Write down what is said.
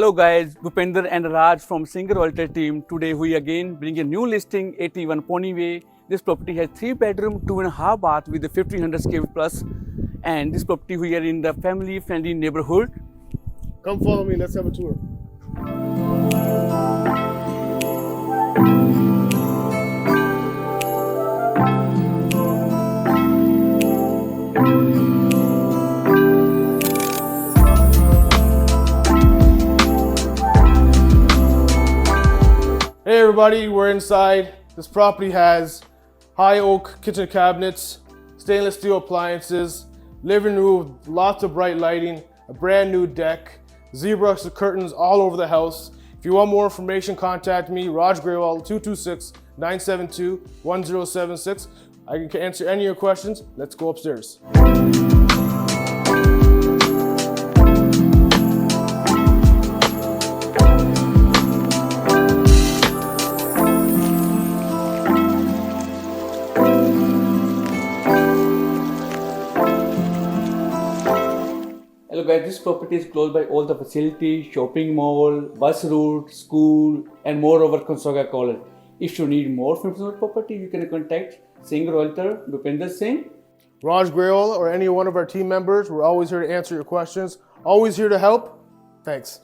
Hello guys, Bhupinder and Raj from Single Royaltor team. Today we again bring a new listing, 81 Pony Way. This property has 3 bedroom, 2.5 bath with a 1500 square plus. And this property we are in the family friendly neighborhood. Come follow me, let's have a tour. Hey everybody, we're inside. This property has high oak kitchen cabinets, stainless steel appliances, living room with lots of bright lighting, a brand new deck, ZBrush curtains all over the house. If you want more information, contact me, Raj Grewal, 226-972-1076. I can answer any of your questions. Let's go upstairs. Hello guys, this property is close by all the facilities, shopping mall, bus route, school, and moreover Consoga College. If you need more information about property, you can contact Single Royaltor Bhupinder Singh. Raj Grewal or any one of our team members, we're always here to answer your questions, always here to help. Thanks.